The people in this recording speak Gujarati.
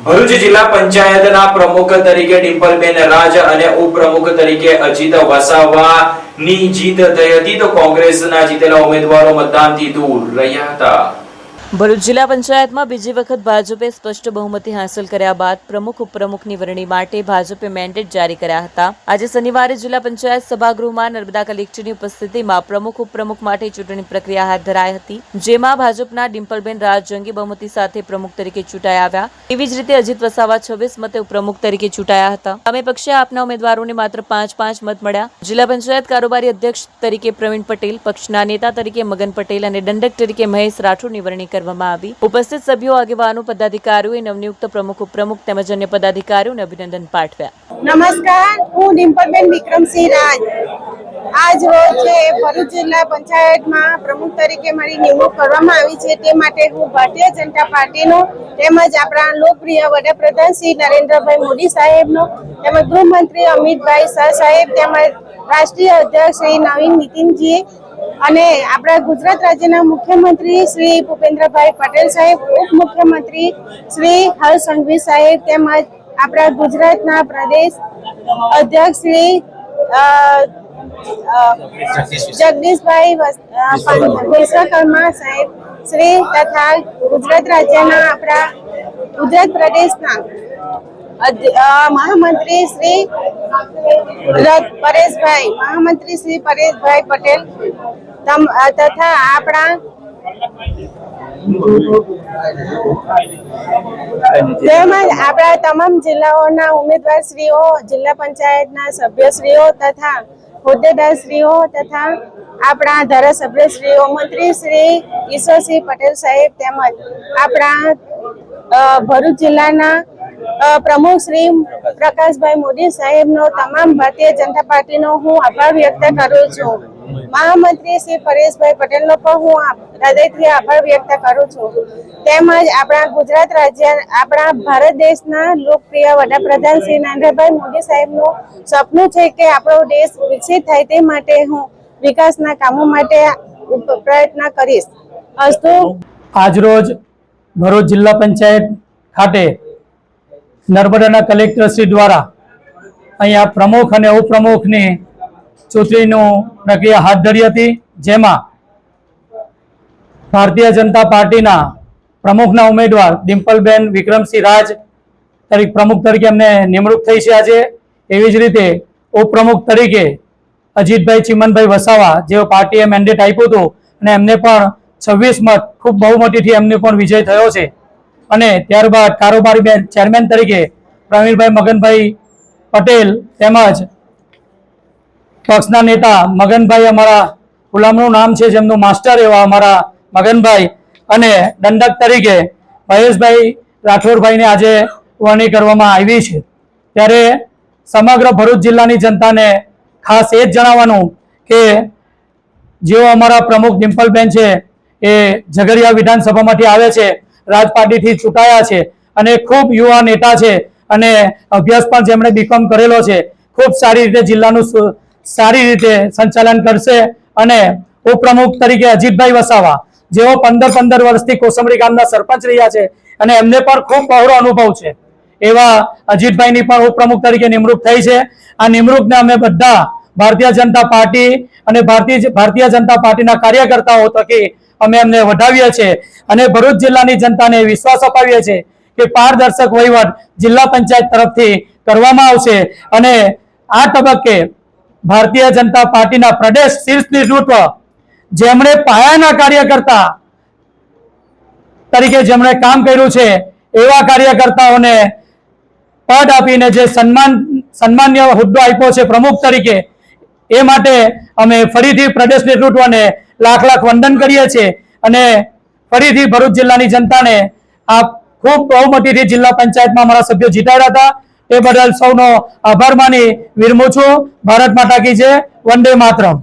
ભરૂચ જિલ્લા પંચાયતના પ્રમુખ તરીકે ડિમ્પલબેન રાજ અને ઉપપ્રમુખ તરીકે અજીત વસાવાની જીત થઈ હતી, તો કોંગ્રેસના જીતેલા ઉમેદવારો મતદાનથી દૂર રહ્યા હતા। ભરૂચ જિલ્લા પંચાયતમાં બીજી વખત ભાજપે સ્પષ્ટ બહુમતી હાંસલ કર્યા બાદ પ્રમુખ ઉપપ્રમુખની વરણી માટે ભાજપે મેન્ડેટ જારી કર્યા હતા। આજે શનિવારે જિલ્લા પંચાયત સભાગૃહમાં નર્મદા કલેક્ટરની ઉપસ્થિતિમાં પ્રમુખ ઉપપ્રમુખ માટે ચૂંટણી પ્રક્રિયા હાથ ધરાઈ હતી, જેમાં ભાજપના ડિમ્પલબેન રાજ જંગી બહુમતી સાથે પ્રમુખ તરીકે ચૂંટાઈ આવ્યા। એવી જ રીતે અજીત વસાવા 26 મતે ઉપપ્રમુખ તરીકે ચૂંટાયા હતા। અમે પક્ષે આપના ઉમેદવારોને માત્ર 5-5 મત મળ્યા। જિલ્લા પંચાયત કારોબારી અધ્યક્ષ તરીકે પ્રવીણ પટેલ, પક્ષના નેતા તરીકે મગન પટેલ અને દંડક તરીકે મહેશ રાઠોડની વરણી કરવામાં આવી। ઉપસ્થિત સભ્યો, આગેવાનો, પદાધિકારીઓએ નવનિયુક્ત પ્રમુખ ઉપપ્રમુખ તેમજ અન્ય પદાધિકારીઓને અભિનંદન પાઠવ્યા। નમસ્કાર, હું ડિમ્પલબેન વિક્રમસિંહ રાજ આજ રોજ ભરૂચ જિલ્લા પંચાયતમાં પ્રમુખ તરીકે મારી નિમણૂક કરવામાં આવી છે, તે માટે હું ભારતીય જનતા પાર્ટીનો તેમજ આપણા લોકપ્રિય વડાપ્રધાન શ્રી નરેન્દ્રભાઈ મોદી સાહેબનો તેમજ ગૃહમંત્રી અમિતભાઈ શાહ સાહેબ તેમજ રાષ્ટ્રીય અધ્યક્ષ શ્રી નવીન નીતિનજી અને આપણા ગુજરાત રાજ્યના મુખ્યમંત્રી શ્રી ભૂપેન્દ્રભાઈ પટેલ સાહેબ, ઉપમુખ્યમંત્રી શ્રી હર્ષ સંઘવી સાહેબ તેમજ આપણા ગુજરાતના પ્રદેશ અધ્યક્ષ શ્રી જગદીશભાઈ વિશ્વકર્મા સાહેબ શ્રી તથા ગુજરાત રાજ્યના આપણા ગુજરાત પ્રદેશના મહામંત્રી શ્રી પરેશભાઈ પટેલ તથા આપણા તેમજ આપણા તમામ જિલ્લાઓના ઉમેદવારશ્રીઓ, જિલ્લા પંચાયતના સભ્યશ્રીઓ તથા હોદ્દેદારશ્રીઓ તથા આપણા ધારાસભ્યશ્રીઓ, મંત્રી શ્રી ઈશ્વરસિંહ પટેલ સાહેબ તેમજ આપણા ભરૂચ જિલ્લાના પ્રમુખ શ્રી પ્રકાશભાઈ મોદી સાહેબનો તમામ ભારતીય જનતા પાર્ટીનો હું આભાર વ્યક્ત કરું છું। મહામંત્રી શ્રી પરેશભાઈ પટેલનો પણ હું હૃદયથી આભાર વ્યક્ત કરું છું। તેમજ આપણા ગુજરાત રાજ્ય, આપણા ભારત દેશના લોકપ્રિય વડાપ્રધાન શ્રી નરેન્દ્રભાઈ મોદી સાહેબનું સપનું છે કે આપણો દેશ વિકસિત થાય, તે માટે હું વિકાસના કામો માટે પ્રયત્ન કરીશ। અસ્તુ। આજરોજ ભરૂચ જિલ્લા પંચાયત ખાતે નર્મદાના કલેક્ટરશ્રી દ્વારા અહીંયા પ્રમુખ અને ઉપપ્રમુખની ચૂંટણીનું પ્રક્રિયા હાથ ધરી હતી, જેમાં ભારતીય જનતા પાર્ટીના પ્રમુખના ઉમેદવાર ડિમ્પલબેન વિક્રમસિંહ રાજ પ્રમુખ તરીકે એમને નિમણૂક થઈ છે આજે। એવી જ રીતે ઉપપ્રમુખ તરીકે અજીતભાઈ ચીમનભાઈ વસાવા, જેઓ પાર્ટીએ મેન્ડેટ આપ્યું હતું અને એમને પણ 26 મત ખૂબ બહુમતીથી એમને પણ વિજય થયો છે। અને ત્યારબાદ કારોબારી ચેરમેન તરીકે પ્રવીણભાઈ મગનભાઈ પટેલ તેમજ પક્ષના નેતા મગનભાઈ, અમારા ગુલામનું નામ છે જેમનું માસ્ટર એવા અમારા મગનભાઈ, અને દંડક તરીકે મહેશભાઈ રાઠોડભાઈને આજે વરણી કરવામાં આવી છે। ત્યારે સમગ્ર ભરૂચ જિલ્લાની જનતાને ખાસ એ જ જણાવવાનું કે જેઓ અમારા પ્રમુખ ડિમ્પલબેન છે એ ઝઘડિયા વિધાનસભામાંથી આવે છે, રાજ પાર્ટીથી ચૂંટાયા છે અને ખૂબ યુવા નેતા છે અને અભ્યાસ પણ જેમણે બીકોમ કરેલો છે, ખૂબ સારી રીતે જિલ્લાનું સારી રીતે સંચાલન કરશે। અને ઉપપ્રમુખ તરીકે અજીતભાઈ વસાવા, જેઓ 15 વર્ષથી કોસંબડી ગામના સરપંચ રહ્યા છે અને એમને પણ ખૂબ બહોળો અનુભવ છે, એવા અજીતભાઈની પણ ઉપપ્રમુખ તરીકે નિમણૂક થઈ છે। આ નિમણૂકને અમે બધા ભારતીય જનતા પાર્ટી અને ભારતીય જનતા પાર્ટીના કાર્યકર્તાઓ થકી અમે એમને વધાવીએ છીએ અને ભરૂચ જિલ્લાની જનતાને વિશ્વાસ અપાવીએ છીએ કે પારદર્શક વહીવટ જિલ્લા પંચાયત તરફથી કરવામાં આવશે। અને આ તબક્કે ભારતીય જનતા પાર્ટીના પ્રદેશ શીર્ષ નેતૃત્વ, જેમણે પાયાના કાર્યકર્તા તરીકે જેમણે કામ કર્યું છે, એવા કાર્યકર્તાઓને પદ આપીને જે સન્માન્ય હોદ્દો આપ્યો છે પ્રમુખ તરીકે, એ માટે અમે ફરીથી પ્રદેશ નેતૃત્વને લાખ વંદન કરીએ છીએ અને ફરીથી ભરૂચ જિલ્લાની જનતાને આ ખૂબ બહુમતીથી જિલ્લા પંચાયતમાં અમારા સભ્યો જીતાડ્યા હતા, એ બદલ સૌનો આભાર માની વિરમું છું। ભારત માતા કી જય, વંદે માતરમ।